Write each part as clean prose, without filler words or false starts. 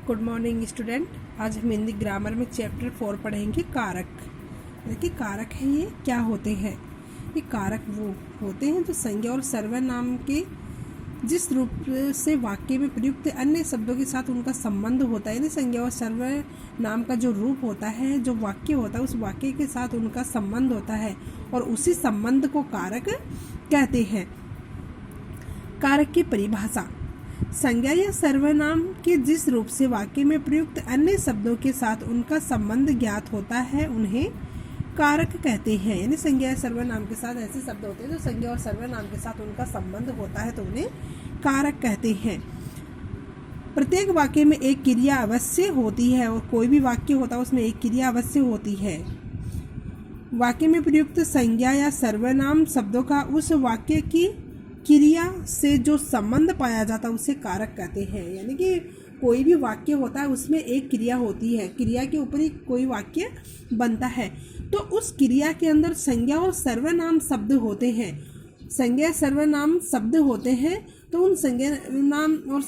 Good morning student. आज हम Hindi grammar में चैप्टर 4 पढ़ेंगे कारक। देखिए कारक है ये क्या होते हैं। ये कारक वो होते हैं जो संज्ञा और सर्वनाम के जिस रूप से वाक्य में प्रयुक्त अन्य शब्दों के साथ उनका संबंध होता है, यानी संज्ञा और सर्वनाम का जो रूप होता है, जो वाक्य होता है, उस वाक्य के साथ उनका संबंध होता है और उसी संबंध को कारक कहते हैं। कारक की परिभाषा: संज्ञा या सर्वनाम के जिस रूप से वाक्य में प्रयुक्त अन्य शब्दों के साथ उनका संबंध ज्ञात होता है उन्हें कारक कहते हैं। यानी संज्ञा या सर्वनाम के साथ ऐसे शब्द होते हैं जो संज्ञा और सर्वनाम के साथ उनका संबंध होता है तो उन्हें कारक कहते हैं। प्रत्येक वाक्य में एक क्रिया अवश्य होती है और कोई भी वाक्य होता है उसमें एक क्रिया अवश्य होती है। वाक्य में प्रयुक्त संज्ञा या सर्वनाम शब्दों का उस वाक्य की क्रिया से जो संबंध पाया जाता है उसे कारक कहते हैं। यानी कि कोई भी वाक्य होता है उसमें एक क्रिया होती है, क्रिया के ऊपर ही कोई वाक्य बनता है, तो उस क्रिया के अंदर संज्ञा और सर्वनाम शब्द होते हैं। संज्ञा सर्वनाम शब्द होते हैं तो उन संज्ञा नाम और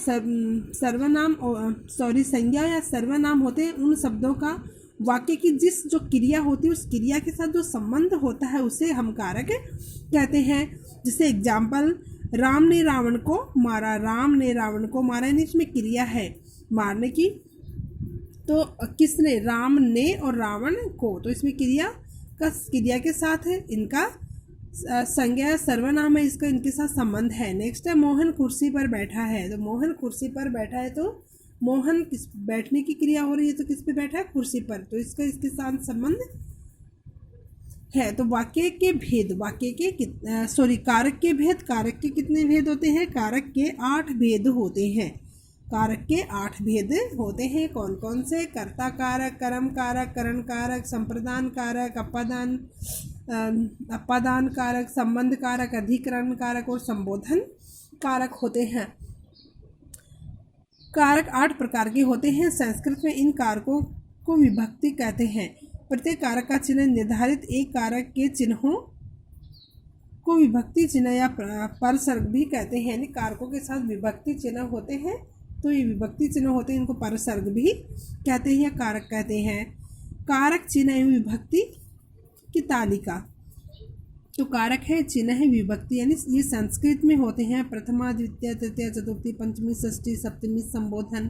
संज्ञा या सर्वनाम होते हैं उन शब्दों का वाक्य की जिस जो क्रिया होती है उस क्रिया के साथ जो संबंध होता है उसे हम कारक कहते हैं। जैसे एग्जाम्पल, राम ने रावण को मारा। राम ने रावण को मारा यानी इसमें क्रिया है मारने की, तो किसने? राम ने और रावण को, तो इसमें क्रिया के साथ है, इनका संज्ञा सर्वनाम है, इसका इनके साथ संबंध है। नेक्स्ट है, मोहन कुर्सी पर बैठा है। तो मोहन कुर्सी पर बैठा है तो मोहन किस बैठने की क्रिया हो रही है तो किस पे बैठा है? कुर्सी पर, तो इसका इसके साथ संबंध है। तो वाक्य के भेद, कारक के भेद। कारक के कितने भेद होते हैं? कारक के 8 भेद होते हैं। कारक के 8 भेद होते हैं। कौन कौन से? कर्ता कारक, कर्म कारक, करण कारक, संप्रदान कारक, अपादान कारक, संबंध कारक, अधिकरण कारक और संबोधन कारक होते हैं। कारक 8 प्रकार के होते हैं। संस्कृत में इन कारकों को विभक्ति कहते हैं। प्रत्येक कारक का चिन्ह निर्धारित एक कारक के चिन्हों को विभक्ति चिन्ह या परसर्ग भी कहते हैं। यानी कारकों के साथ विभक्ति चिन्ह होते हैं तो ये विभक्ति चिन्ह होते हैं, इनको परसर्ग भी कहते हैं या कारक कहते हैं। कारक, चिन्ह एवं विभक्ति की तालिका। तो कारक है, चिन्ह है, विभक्ति, यानी ये संस्कृत में होते हैं। प्रथमा, द्वितीय, तृतीय, चतुर्थी, पंचमी, षष्ठी, सप्तमी, संबोधन,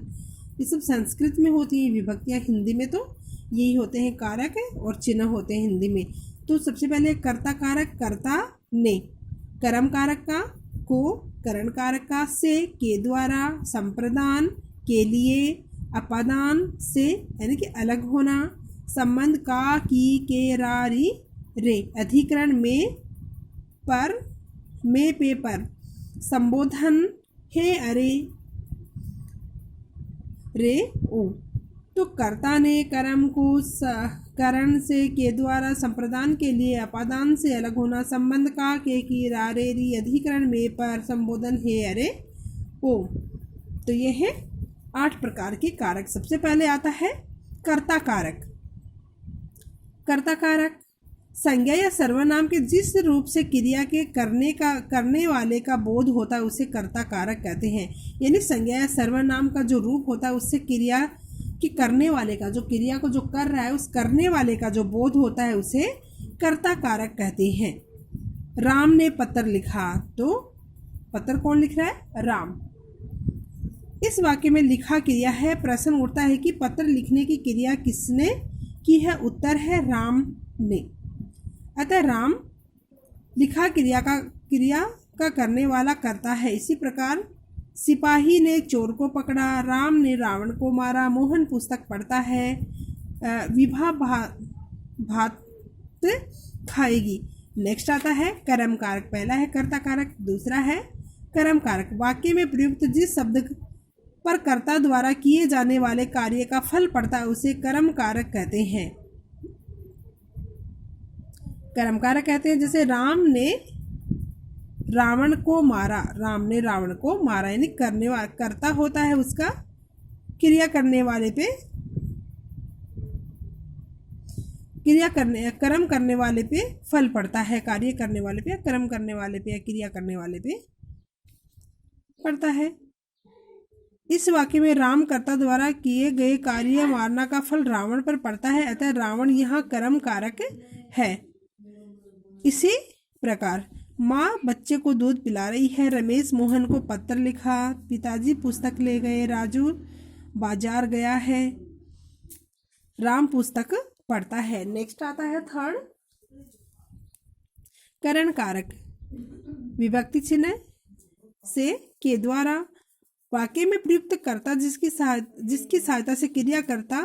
ये सब संस्कृत में होती हैं विभक्तियाँ। हिंदी में तो यही होते हैं, कारक और चिन्ह होते हैं हिंदी में। तो सबसे पहले कर्ता कारक, कर्ता ने, कर्म कारक का, को, करण कारक का, से, के द्वारा, संप्रदान, के लिए, अपादान, से यानी कि अलग होना, संबंध का, की, के, रा, री, रे, अधिकरण में, पर, में, पे, पर, संबोधन, हे, अरे, रे, ओ। तो कर्ता ने, कर्म को, करण से, के द्वारा, संप्रदान, के लिए, अपादान, से अलग होना, संबंध का, के, की, रा, रे, री, अधिकरण में, पर, संबोधन, हे, अरे, ओ। तो ये है 8 प्रकार के कारक। सबसे पहले आता है कर्ता कारक। कर्ता कारक संज्ञा या सर्वनाम के जिस रूप से क्रिया के करने वाले का बोध होता है उसे कर्ता कारक कहते हैं। यानी संज्ञा या सर्वनाम का जो रूप होता है उससे क्रिया कि करने वाले का, जो क्रिया को जो कर रहा है उस करने वाले का जो बोध होता है उसे कर्ता कारक कहते हैं। राम ने पत्र लिखा, तो पत्र कौन लिख रहा है? राम। इस वाक्य में लिखा क्रिया है। प्रश्न उठता है कि पत्र लिखने की क्रिया किसने की है? उत्तर है राम ने। अतः राम लिखा क्रिया का करने वाला कर्ता है। इसी प्रकार सिपाही ने चोर को पकड़ा, राम ने रावण को मारा, मोहन पुस्तक पढ़ता है, विभा भात खाएगी। नेक्स्ट आता है कर्म कारक। पहला है कर्ता कारक, दूसरा है कर्म कारक। वाक्य में प्रयुक्त जिस शब्द पर कर्ता द्वारा किए जाने वाले कार्य का फल पड़ता है उसे कर्म कारक कहते हैं। कर्म कारक कहते हैं। जैसे राम ने रावण को मारा, राम ने रावण को मारा, यानी करने वाला कर्ता होता है उसका, क्रिया करने वाले पे, कर्म करने वाले पे फल पड़ता है, कार्य करने वाले पे या कर्म करने वाले पे या क्रिया करने वाले पे पड़ता है। इस वाक्य में राम कर्ता द्वारा किए गए कार्य मारना का फल रावण पर पड़ता है, अतः रावण यहाँ कर्म कारक है। इसी प्रकार माँ बच्चे को दूध पिला रही है, रमेश मोहन को पत्र लिखा, पिताजी पुस्तक ले गए, राजू बाजार गया है, राम पुस्तक पढ़ता है। नेक्स्ट आता है थर्ड, करण कारक। विभक्ति चिन्ह से के द्वारा वाक्य में प्रयुक्त कर्ता जिसकी सहायता से क्रिया करता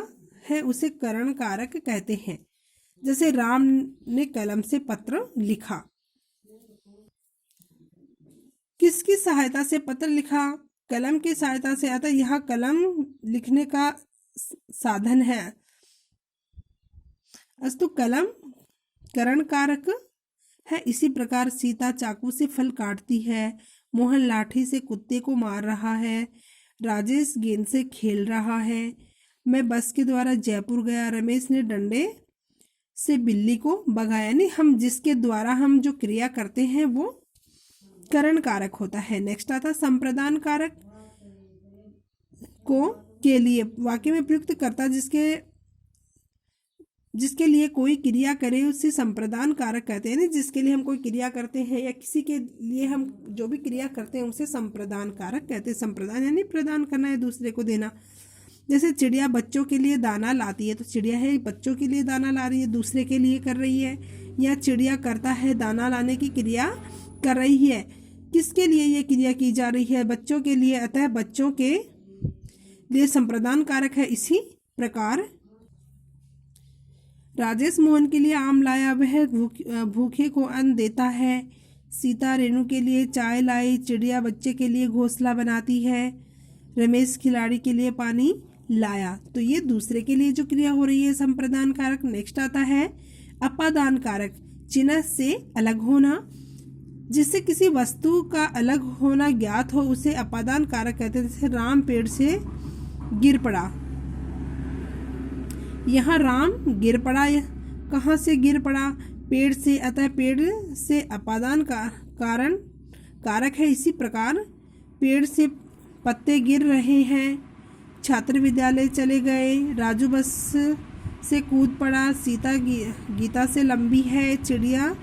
है उसे करण कारक कहते हैं। जैसे राम ने कलम से पत्र लिखा। किसकी सहायता से पत्र लिखा? कलम की सहायता से। अतः यह कलम लिखने का साधन है, अस्तु कलम करण कारक है। इसी प्रकार सीता चाकू से फल काटती है, मोहन लाठी से कुत्ते को मार रहा है, राजेश गेंद से खेल रहा है, मैं बस के द्वारा जयपुर गया, रमेश ने डंडे से बिल्ली को भगाया। यानी हम जिसके द्वारा हम जो क्रिया करते हैं वो करण कारक होता है। नेक्स्ट आता संप्रदान कारक को के लिए वाक्य में प्रयुक्त करता जिसके लिए कोई क्रिया करे उसे संप्रदान कारक कहते हैं। जिसके लिए हम कोई क्रिया करते हैं या किसी के लिए हम जो भी क्रिया करते हैं उसे संप्रदान कारक कहते हैं। संप्रदान यानी प्रदान करना है, दूसरे को देना। जैसे चिड़िया बच्चों के लिए दाना लाती है, तो चिड़िया है बच्चों के लिए दाना ला रही है, दूसरे के लिए कर रही है। या चिड़िया करता है दाना लाने की क्रिया कर रही है, किसके लिए ये क्रिया की जा रही है? बच्चों के लिए, अतः बच्चों के लिए संप्रदान कारक है। इसी प्रकार राजेश मोहन के लिए आम लाया, वह भूखे को अन्न देता है। सीता रेणु के लिए चाय लाई, चिड़िया बच्चे के लिए घोंसला बनाती है, रमेश खिलाड़ी के लिए पानी लाया। तो ये दूसरे के लिए जो क्रिया हो रही है संप्रदान कारक। नेक्स्ट आता है अपादान कारक। चिन्ह से अलग होना, जिससे किसी वस्तु का अलग होना ज्ञात हो उसे अपादान कारक कहते हैं। जैसे राम पेड़ से गिर पड़ा, यहाँ राम गिर पड़ा, कहाँ से गिर पड़ा? पेड़ से, अतः पेड़ से अपादान का कारण कारक है। इसी प्रकार पेड़ से पत्ते गिर रहे हैं, छात्र विद्यालय चले गए, राजू बस से कूद पड़ा, सीता गीता से लंबी है, चिड़िया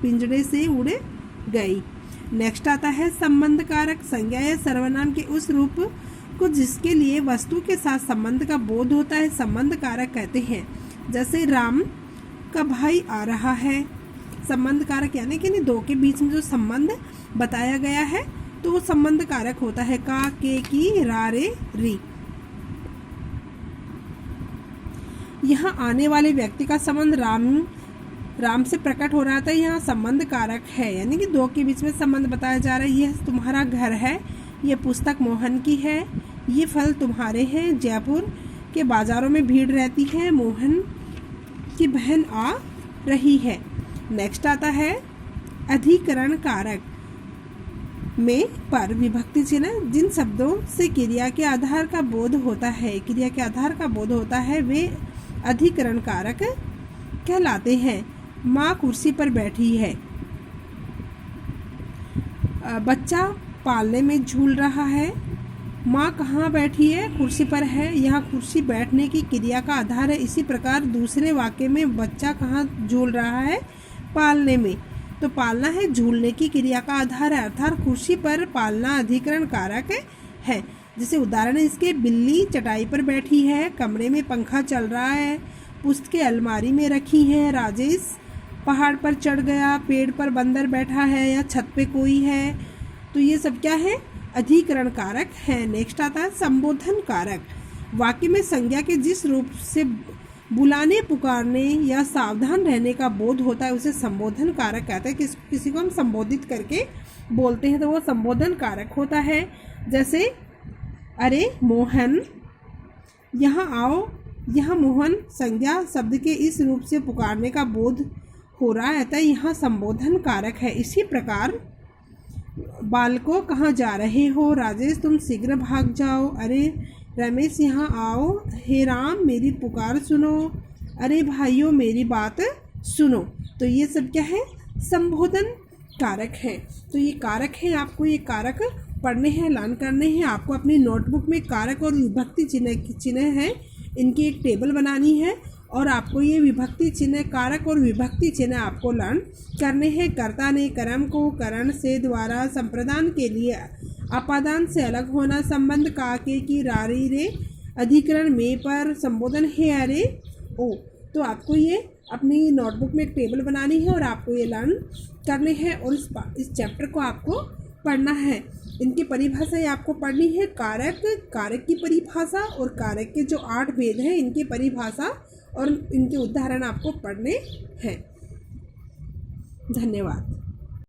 पिंजरे से उड़ गई। नेक्स्ट आता है संबंध कारक। संज्ञा या सर्वनाम के उस रूप को जिसके लिए वस्तु के साथ संबंध का बोध होता है संबंध कारक कहते हैं। जैसे राम का भाई आ रहा है, संबंध कारक यानी कि दो के बीच में जो संबंध बताया गया है तो वो संबंध कारक होता है। का, के, की, रा, रे, री। यहाँ आने वाले व्यक्ति का संबंध राम से प्रकट हो रहा था, यहाँ संबंध कारक है, यानी कि दो के बीच में संबंध बताया जा रहा है। यह तुम्हारा घर है, ये पुस्तक मोहन की है, ये फल तुम्हारे हैं, जयपुर के बाजारों में भीड़ रहती है, मोहन की बहन आ रही है। नेक्स्ट आता है अधिकरण कारक में पर विभक्ति चिन्ह। जिन शब्दों से क्रिया के आधार का बोध होता है वे अधिकरण कारक कहलाते हैं। माँ कुर्सी पर बैठी है, बच्चा पालने में झूल रहा है, माँ कहाँ बैठी है? कुर्सी पर है, यहाँ कुर्सी बैठने की क्रिया का आधार है। इसी प्रकार दूसरे वाक्य में बच्चा कहाँ झूल रहा है? पालने में, तो पालना है झूलने की क्रिया का आधार है, अर्थात कुर्सी पर पालना अधिकरण कारक है। जैसे उदाहरण इसके, बिल्ली चटाई पर बैठी है, कमरे में पंखा चल रहा है, पुस्तकें अलमारी में रखी हैं, राजेश पहाड़ पर चढ़ गया, पेड़ पर बंदर बैठा है या छत पे कोई है। तो ये सब क्या है? अधिकरण कारक है। नेक्स्ट आता है संबोधन कारक। वाक्य में संज्ञा के जिस रूप से बुलाने, पुकारने या सावधान रहने का बोध होता है उसे संबोधन कारक कहते हैं। किसी को हम संबोधित करके बोलते हैं तो वो संबोधन कारक होता है। जैसे अरे मोहन यहाँ आओ, यहाँ मोहन संज्ञा शब्द के इस रूप से पुकारने का बोध हो रहा है, अतः यहाँ संबोधन कारक है। इसी प्रकार बालकों कहाँ जा रहे हो? राजेश तुम शीघ्र भाग जाओ, अरे रमेश यहाँ आओ, हे राम मेरी पुकार सुनो, अरे भाइयों मेरी बात सुनो। तो ये सब क्या है? संबोधन कारक हैं। तो ये कारक हैं, आपको ये कारक पढ़ने हैं, लर्न करने हैं। आपको अपनी नोटबुक में कारक और विभक्ति चिन्ह हैं, इनकी एक टेबल बनानी है और आपको ये विभक्ति चिन्ह, कारक और विभक्ति चिन्ह आपको लर्न करने हैं। कर्ता ने कर्म को करण से द्वारा संप्रदान के लिए अपादान से अलग होना, संबंध का के की रारी रे अधिकरण में पर संबोधन है अरे ओ। तो आपको ये अपनी नोटबुक में एक टेबल बनानी है और आपको ये लर्न करने हैं और इस चैप्टर को आपको पढ़ना है। इनकी परिभाषाएं आपको पढ़नी है, कारक, कारक की परिभाषा और कारक के जो 8 भेद हैं इनकी परिभाषा और इनके उदाहरण आपको पढ़ने हैं। धन्यवाद।